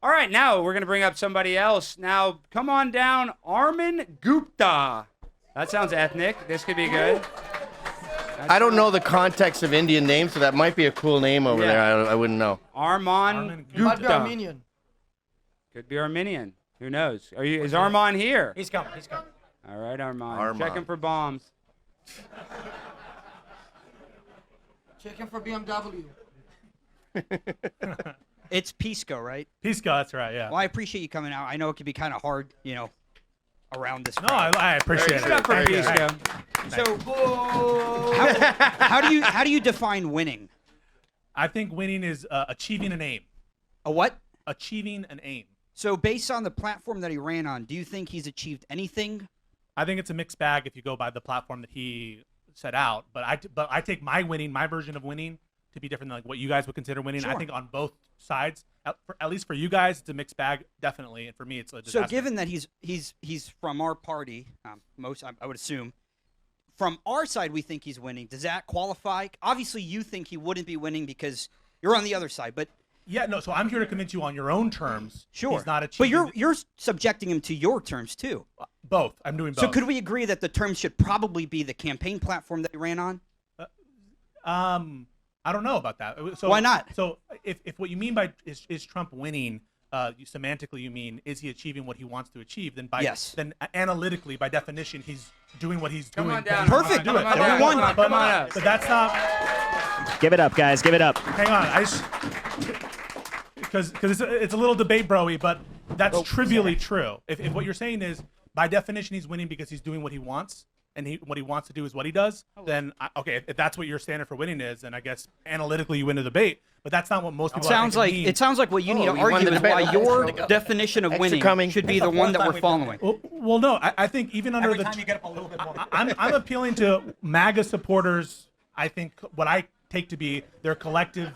All right, now we're going to bring up somebody else. Now, come on down, Armin Gupta. That sounds ethnic. This could be good. I don't know the context of Indian names, so that might be a cool name over there. I wouldn't know. Armin Gupta. Might be Armenian. Could be Armenian. Who knows? Is Armand here? He's coming. He's coming. All right, Armand. Checking for bombs. Checking for BMW. It's Pisco, right? Pisco, that's right, yeah. Well, I appreciate you coming out. I know it can be kind of hard, around this. No, I appreciate it. Up for Pisco. So, how do you define winning? I think winning is achieving an aim. A what? Achieving an aim. So, based on the platform that he ran on, do you think he's achieved anything? I think it's a mixed bag if you go by the platform that he set out. But I take my version of winning, to be different than like what you guys would consider winning. Sure. I think on both sides, at least for you guys, it's a mixed bag, definitely, and for me, it's a disaster. So, given that he's from our party, I would assume, from our side we think he's winning. Does that qualify? Obviously, you think he wouldn't be winning because you're on the other side, but yeah, no. So I'm here to convince you on your own terms. Sure, he's not achieving. But you're subjecting him to your terms too. Both. I'm doing both. So could we agree that the terms should probably be the campaign platform that he ran on? I don't know about that. So, why not? So if what you mean by is Trump winning, semantically you mean is he achieving what he wants to achieve? Then then analytically, by definition, he's doing what he's doing. Come on down. Perfect. Come on down. Everyone, come on up. But that's not. Give it up, guys. Give it up. Hang on. Because it's a little debate broy, but that's trivially true. If what you're saying is by definition he's winning because he's doing what he wants, and what he wants to do is what he does, then okay, if that's what your standard for winning is, then I guess analytically you win the debate. But that's not what most people. It sounds like what you need to argue is why your definition of winning should be the one that we're following. Well, no, I think even under Every time you get up a little bit more. I'm appealing to MAGA supporters. I think what I take to be their collective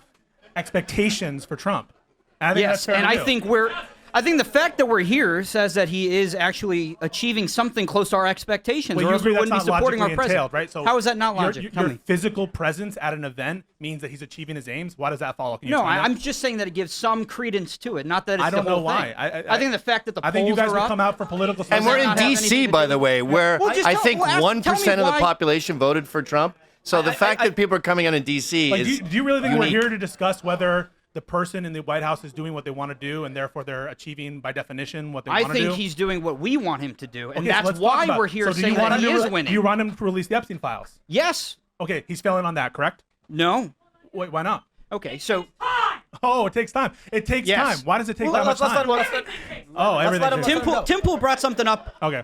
expectations for Trump. I think that's fair to do. I think the fact that we're here says that he is actually achieving something close to our expectations, or else we wouldn't be supporting our president. Right? So how is that not logic? Your physical presence at an event means that he's achieving his aims. Why does that follow? No, I'm just saying that it gives some credence to it, not that it's I don't the whole know why. thing. I think the fact that the polls I think you guys are would up, come out for political. And we're in D.C., by the way, where I think 1% of the population voted for Trump. So the fact that people are coming out in D.C. is do you really think unique. we're here to discuss whether the person in the White House is doing what they want to do, and therefore they're achieving, by definition, what they want to do? I think he's doing what we want him to do, and Okay, so that's let's why talk about we're it. here So do saying you want that he him to is winning. Do you want him to release the Epstein files? Yes. Okay, he's failing on that, correct? No. Wait, why not? Okay, so Oh, it takes time. It takes time. Why does it take that much time? Tim Pool brought something up Okay.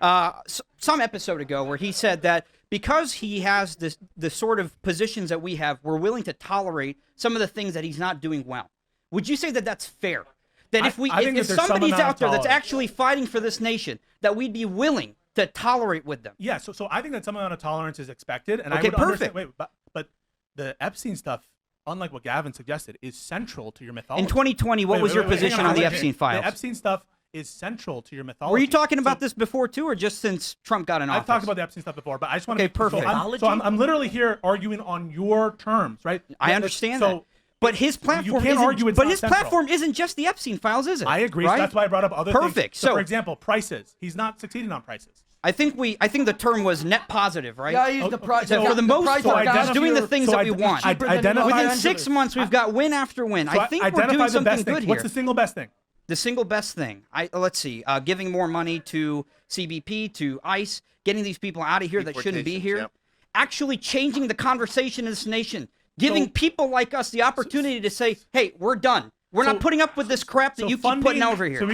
some episode ago where he said that because he has the sort of positions that we have, we're willing to tolerate some of the things that he's not doing well. Would you say that that's fair? That if if somebody's out there that's actually fighting for this nation, that we'd be willing to tolerate with them? Yeah, so I think that some amount of tolerance is expected, and I Okay, would perfect. understand. But the Epstein stuff, unlike what Gavin suggested, is central to your mythology. In 2020, what was your position on the Epstein files? The Epstein stuff is central to your mythology. Were you talking about this before too, or just since Trump got in office? I've talked about the Epstein stuff before, but I just want to. Okay, perfect. So I'm literally here arguing on your terms, right? I understand that. But his platform isn't just the Epstein files, is it? I agree. Right? So that's why I brought up other things. Perfect. So, for example, prices. He's not succeeding on prices. I think the term was net positive, right? Yeah, he's the price. So for the most part, he's doing the things that we want. Identify Within 6 months, we've got win after win. I think we're doing something good here. What's the single best thing? The single best thing. Let's see. Giving more money to CBP, to ICE, getting these people out of here that shouldn't be here. Yep. Actually changing the conversation in this nation. Giving people like us the opportunity to say, hey, we're done. We're not putting up with this crap that you keep putting over here. So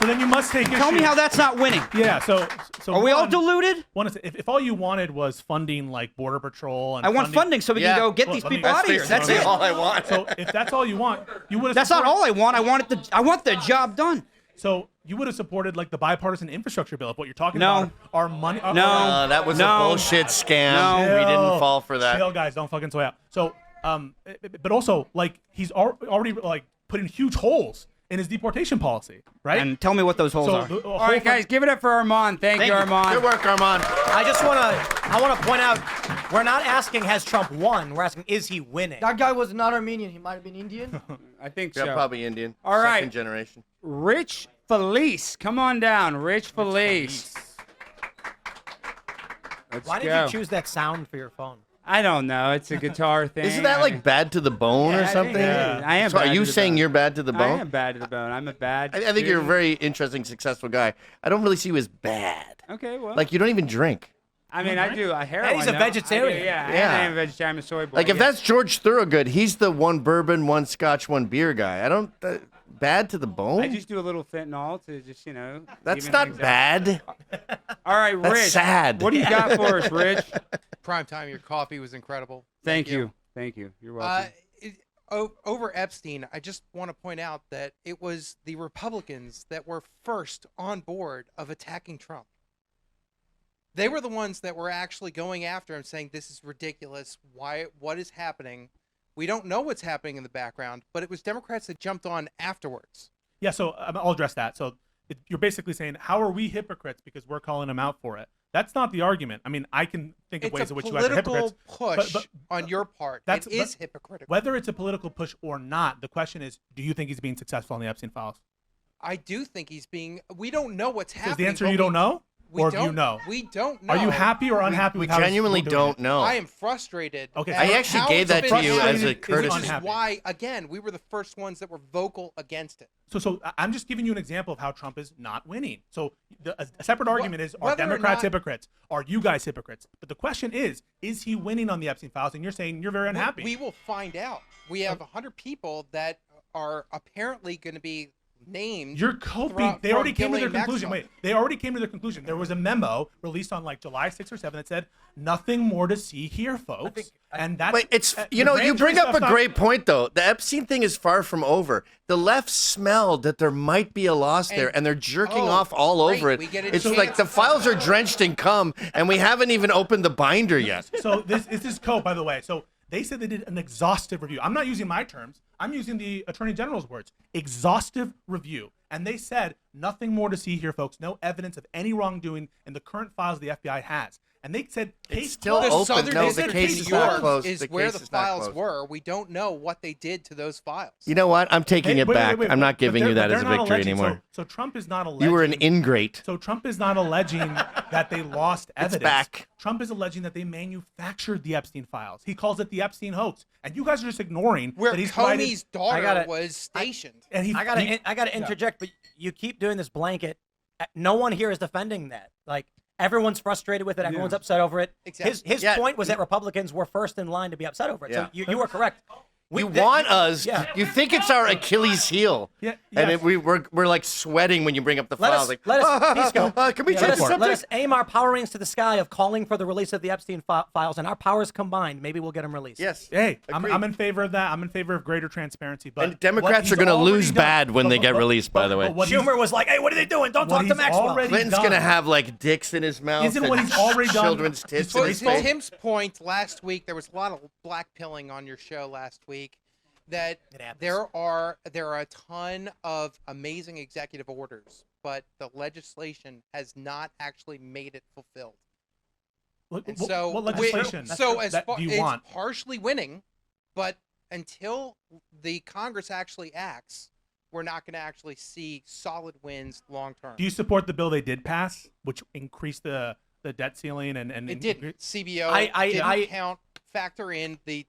then you must take issue. Tell me how that's not winning. Yeah, so are we all deluded? If all you wanted was funding like Border Patrol and I want funding so we can go get these people out of here. That's it. all I want. So if that's all you want, you would have. That's not all I want. I want the job done. So you would have supported like the bipartisan infrastructure bill if what you're talking about are money. No, that was a bullshit scam. We didn't fall for that. Chill, guys, don't fucking sway out. So, but also like he's already like putting huge holes in his deportation policy, right? And tell me what those holes are. All right, guys, give it up for Armand. Thank you, Armand. Good work, Armand. I want to point out We're not asking has Trump won. We're asking is he winning. That guy was not Armenian. He might have been Indian. I think Yeah, so. probably Indian. All right. Second generation. Rich Felice, come on down. Rich Felice. Let's Why did go. you choose that sound for your phone? I don't know. It's a guitar thing. Isn't that like bad to the bone Yeah, or I think something? it is. I am So bad are you to the saying bone. you're bad to the I bone? am bad to the bone. I'm a bad. I think you're a dude. very interesting, successful guy. I don't really see you as bad. Okay, well. Like you don't even drink. I mean, I do. I heroin. And he's a though. vegetarian. I do, yeah, Yeah. and I am a vegetarian. I'm a soy boy. Like if yeah. that's George Thorogood, he's the one bourbon, one scotch, one beer guy. I don't bad to the bone. I just do a little fentanyl to just That's even not things out. bad. All right, That's Rich. sad. What do you got for us, Rich? Prime time. Your coffee was incredible. Thank you. Thank you. You're welcome. Over Epstein, I just want to point out that it was the Republicans that were first on board of attacking Trump. They were the ones that were actually going after him, saying this is ridiculous. Why? What is happening? We don't know what's happening in the background, but it was Democrats that jumped on afterwards. Yeah, so I'll address that. So you're basically saying, how are we hypocrites because we're calling them out for it? That's not the argument. I mean, I can think of ways in which you guys are hypocrites. It's a political push but on your part. that's- It is but hypocritical. Whether it's a political push or not, the question is, do you think he's being successful in the Epstein files? I do think he's being. We don't know what's So happening. is the answer but you don't know? We Or don't, do you know? We don't know. Are you happy or unhappy We with how he's genuinely doing don't it? know. I am frustrated. Okay, at so I actually how gave it's that been to you as frustrated a is courtesy. Which is unhappy. why, again, we were the first ones that were vocal against it. So I'm just giving you an example of how Trump is not winning. So a separate argument is, are whether or Democrats not- hypocrites? Are you guys hypocrites? But the question is he winning on the Epstein files? And you're saying you're very unhappy. We will find out. We have 100 people that are apparently going to be named. You're coping. from- They already from came to their Ghislaine conclusion. Maxwell. Wait, they already came to their conclusion. There was a memo released on like July 6th or 7th that said nothing more to see here, folks. And that's But it's the you grand bring jury up a stuff's not- great point though. The Epstein thing is far from over. The left smelled that there might be a loss there, and they're jerking oh, off all great. over it. We get a It's chance. like the files are drenched in cum, and we haven't even opened the binder yet. So this is Cope, by the way. So they said they did an exhaustive review. I'm not using my terms. I'm using the Attorney General's words. Exhaustive review. And they said nothing more to see here, folks. No evidence of any wrongdoing in the current files the FBI has. And they said case still closed. The open. southern No, the district case of is New not York closed. is The where case the is not files closed. were. We don't know what they did to those files. You know what? I'm taking it Wait, back. wait, I'm not but giving they're- you that but as a they're not victory alleging- anymore. So Trump is not alleging. You were an ingrate. So Trump is not alleging that they lost evidence. back. Trump is alleging that they manufactured the Epstein files. He calls it the Epstein hoax, and you guys are just ignoring Where that he's provided- Comey's daughter gotta- was stationed. And he, I gotta interject, but you keep doing this blanket. No one here is defending that. Like everyone's frustrated with it. Everyone's upset over it. Exactly. His Yeah. point was that Republicans were first in line to be upset over it. Yeah. So you were correct. You want us. Yeah. You think it's our Achilles heel. Yeah, And yes. we're like sweating when you bring up the Let files. us, Like, let us, Pisco, can we let change us, the subject? let us aim our power rings to the sky of calling for the release of the Epstein files, and our powers combined, maybe we'll get them released. Yes. Hey, Agreed. I'm in favor of that. I'm in favor of greater transparency. But And Democrats what he's are gonna already lose done- bad when they get released, by the way. what he's- Schumer was like, "Hey, what are they doing? Don't what talk to he's Maxwell." already Clinton's done- gonna have like dicks in his mouth. Isn't and what he's already done- children's tits in To his to face. Tim's point last week, there was a lot of black pilling on your show last week. That It happens. there are a ton of amazing executive orders, but the legislation has not actually made it fulfilled. What, And what- so what we- legislation? So as that far do you it's want? partially winning, but until the Congress actually acts, we're not going to actually see solid wins long term. Do you support the bill they did pass, which increased the debt ceiling and It did. CBO I- didn't factor in the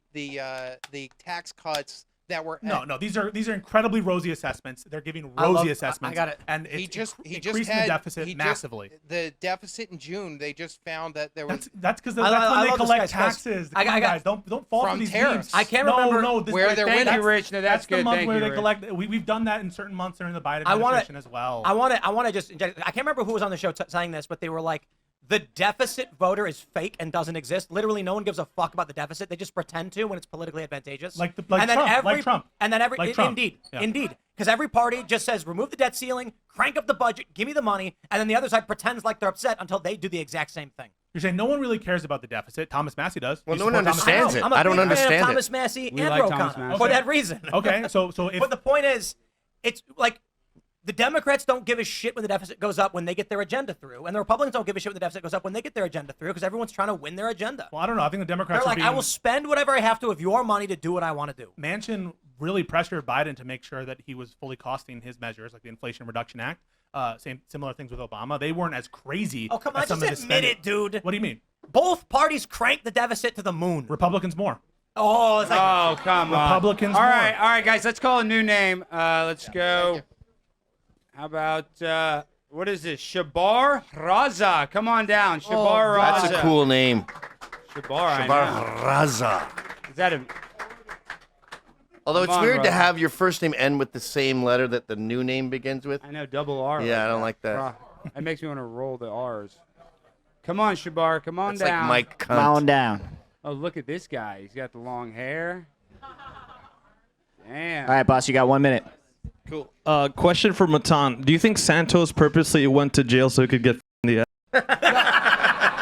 tax cuts that were No, these are incredibly rosy assessments. They're giving I love- rosy I assessments. got it. And he it's just increasing had the deficit he just- massively. The deficit in June, they just found that there was That's because I that's when they love this collect guy's quest. taxes. I Come on, got- guys, don't fall for From these tariffs. memes. I can't no, remember no, this where is they're thank- winning. Thank you, Rich. No, that's the good. month Thank where you, they Rich. collect. We've done that in certain months during the Biden I want administration as well. I want to just inject. I can't remember who was on the show saying this, but they were like, the deficit voter is fake and doesn't exist. Literally, no one gives a fuck about the deficit. They just pretend to when it's politically advantageous. Like and Trump, then like Trump. And then Like Trump. indeed, Yeah. indeed, because every party just says remove the debt ceiling, crank up the budget, give me the money, and then the other side pretends like they're upset until they do the exact same thing. You're saying no one really cares about the deficit. Thomas Massey does. Well, You no one support Thomas understands Massey? it. I'm a I don't big fan understand of it. Thomas Massey We and like Ro Thomas Khanna Massey. for that reason. Okay, so if But the point is, it's like the Democrats don't give a shit when the deficit goes up when they get their agenda through, and the Republicans don't give a shit when the deficit goes up when they get their agenda through, because everyone's trying to win their agenda. Well, I don't know. I think the Democrats They're are like, being... I will spend whatever I have to of your money to do what I want to do. Manchin really pressured Biden to make sure that he was fully costing his measures, like the Inflation Reduction Act. Similar things with Obama. They weren't as crazy. Oh, come on, as some just of the admit spending. it, dude. What do you mean? Both parties cranked the deficit to the moon. Republicans more. Oh, it's like, Oh, come on. Republicans All more. right, guys. Let's call a new name. Let's go. How about, what is this? Shabar Raza. Come on down. Shabar Raza. That's a cool name. Shabar, I know. Shabar Raza. Is that a... Although Come it's on, weird to brother. have your first name end with the same letter that the new name begins with. I know, double R. Yeah, I don't like that. Bruh, that makes me want to roll the R's. Come on, Shabar. Come on It's down. like Mike Come on Cunt. down. Oh, look at this guy. He's got the long hair. Damn. All right, boss, you got 1 minute. Cool. Question for Matan. Do you think Santos purposely went to jail so he could get in the ass?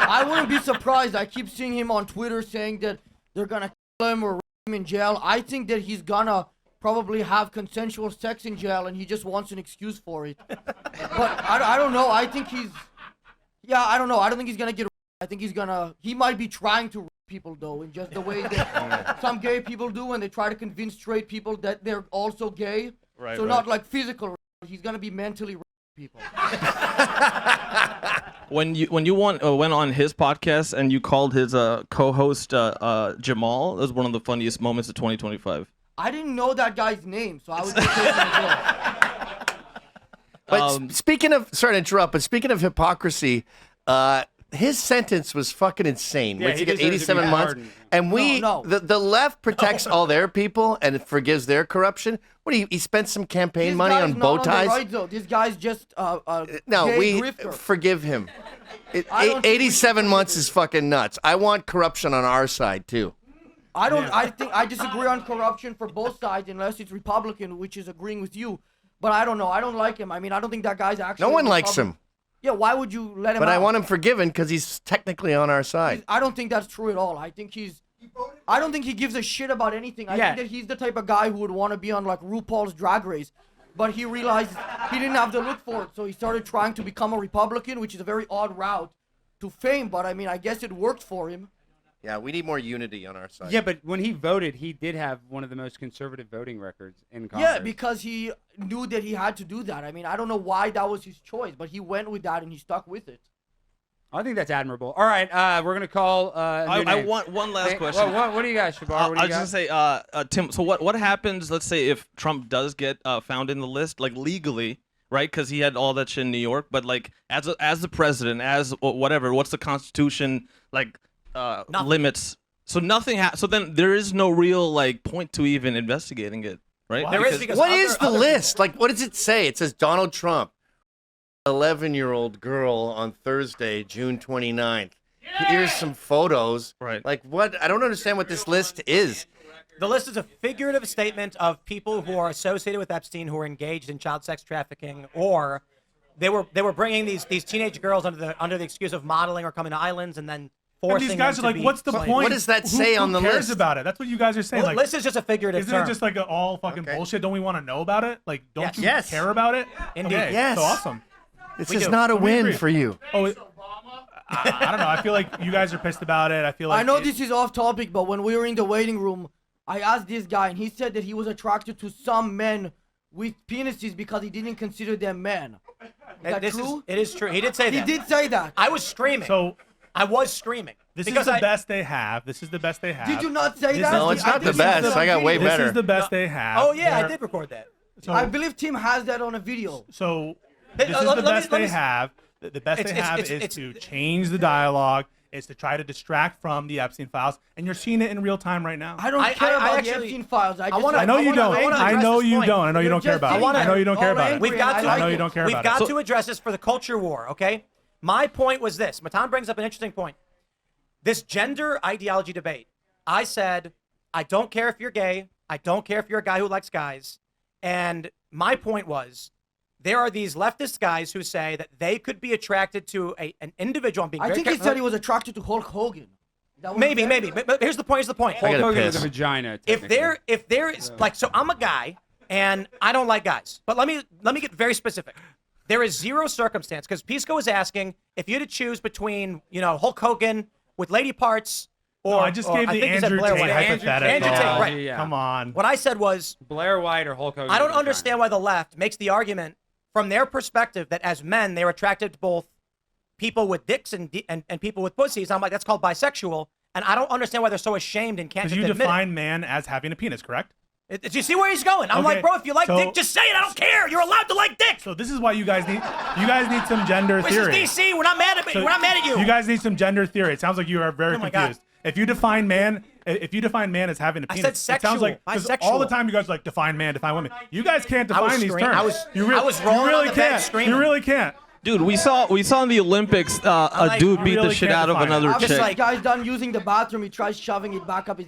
I wouldn't be surprised. I keep seeing him on Twitter saying that they're gonna kill him or rape him in jail. I think that he's gonna probably have consensual sex in jail, and he just wants an excuse for it. But I don't know. I think he's... Yeah, I don't know. I don't think he's gonna get... I think he's gonna... He might be trying to rape people, though, in just the way that some gay people do when they try to convince straight people that they're also gay. Right, So right. not like physical rape. He's gonna be mentally raping people. When you went on his podcast and you called his co-host Jamal, that was one of the funniest moments of 2025. I didn't know that guy's name, so I was just taking a joke. But speaking of, sorry to interrupt, but speaking of hypocrisy, his sentence was fucking insane. Yeah, What'd he he get? deserves to be 87 months. pardoned. And No. the left protects all their people and forgives their corruption. What do he spent some campaign This money guy's on not bow the ties? right, though. This guy's just a No, gay we grifter. forgive him. I don't think we 87 should months forgive is fucking nuts. I want corruption on our side too. I don't. I think I disagree on corruption for both sides, unless it's Republican, which is agreeing with you. But I don't know. I don't like him. I mean, I don't think that guy's actually. No one a likes Republican. him, Yeah, why would you let him? but I out? want him forgiven because he's technically on our side. I don't think that's true at all. I think he's. I don't think he gives a shit about anything. I Yeah. think that he's the type of guy who would want to be on like RuPaul's Drag Race, but he realized he didn't have the look for it, so he started trying to become a Republican, which is a very odd route to fame. But I mean, I guess it worked for him. Yeah, we need more unity on our side. Yeah, but when he voted, he did have one of the most conservative voting records in Congress. Yeah, because he knew that he had to do that. I mean, I don't know why that was his choice, but he went with that and he stuck with it. I think that's admirable. All right, we're going to call I name. want one last Hey, question. What do you got, Shabar? What do I you was got? gonna say, Tim. So what happens? Let's say if Trump does get found in the list, like legally, right? Because he had all that shit in New York. But like as the president, as whatever, what's the Constitution like limits? So nothing. So then there is no real like point to even investigating it, right? There is because What other- is the other list? people- Like, what does it say? It says Donald Trump, 11-year-old girl on Thursday, June 29th. Here's some photos. Right. Like, what? I don't understand what this list is. The list is a figurative statement of people who are associated with Epstein who are engaged in child sex trafficking, or they were bringing these teenage girls under the excuse of modeling or coming to islands and then And forcing these guys them are to like, be what's the slaves. point? What does that say Who on the cares list? about it? That's what you guys are saying. Well, Like, list is just a figurative isn't term. it just like all fucking Okay. bullshit? Don't we want to know about it? Like, don't Yes. you Yes. care about it? Indeed. Okay, Yes. So awesome. This We is do. not a We win agree. for you. Oh, I don't know. I feel like you guys are pissed about it. I feel like I know this is off topic, but when we were in the waiting room, I asked this guy, and he said that he was attracted to some men with penises because he didn't consider them men. Is that true? It is true. He did say He that. did say that. I was screaming. So I was screaming. this because is the I- best they have. This is the best they have. Did you not say This that? is No, the- it's not the this is best. I got way video. better. This is the best they have. Oh yeah, I They're- did record that. So, I believe Tim has that on a video. so Hey, this is let the me- best let me they s- have. The best It's- they have it's- is it's- to change the dialogue, is to try to distract from the Epstein files, and you're seeing it in real time right now. I don't I care about the actually- Epstein files. I, just wanna- I know you wanna- don't. I wanna I address know this you point. don't. I know you You're don't care just about it. sitting I know there you don't care all about it. angry. We've got I to. like know you it. don't care We've about got it. to address this for the culture war. Okay. My point was this. Matan brings up an interesting point. This gender ideology debate. I said, I don't care if you're gay. I don't care if you're a guy who likes guys. And my point was, there are these leftist guys who say that they could be attracted to an individual. I'm being I very think he careful. said he was attracted to Hulk Hogan. Is that what he Maybe, said? maybe. But here's the point. Here's the point. I gotta Hulk Hogan with piss. a vagina. If there is like, so I'm a guy and I don't like guys. But let me get very specific. There is zero circumstance, because Pisco is asking if you had to choose between, Hulk Hogan with lady parts or I just gave I the think he said Andrew Blair Tate White. hypothetical. Andrew Tate, right. Yeah. Come on. What I said was, Blair White or Hulk Hogan. I don't understand why the left makes the argument from their perspective that as men, they're attracted to both people with dicks and people with pussies. I'm like, that's called bisexual. And I don't understand why they're so ashamed and can't Because just you admit define man as having a penis, correct? it. Do you see where he's going? I'm Okay, like, bro, if you like so- dick, just say it. I don't care. You're allowed to like dick. So this is why you guys need some gender This theory. is DC. We're not mad at me. So We're not mad at you. You guys need some gender theory. It sounds like you are very Oh my God. confused. If you define man as having a I penis, said it sounds like sexual, 'cause all the bisexual. time you guys are like define man, define woman. You guys can't I was define these scream- terms. I was- you I was rolling you really on the bed can't. screaming. You really can't. Dude, we saw in the Olympics a like, dude you beat the really shit can't out of define it. another After chick. this guy's done using the bathroom, he tries shoving it back up his.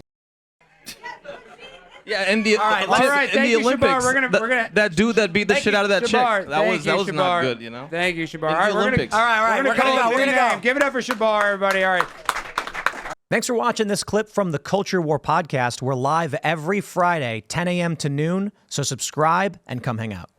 Yeah, and the right, in let's- All right, the thank you, Olympics, Shabar. We're gonna that dude that beat the Thank shit you, out of that Shabar. chick. That Thank was you, not Shabar. good, you know. Thank you, Shabar. In All the right, we're Olympics. All right, gonna we're gonna call go. it We're new gonna name. go. Give it up for Shabar, everybody. All right. Thanks for watching this clip from the Culture War podcast. We're live every Friday, 10 a.m. to noon, so subscribe and come hang out.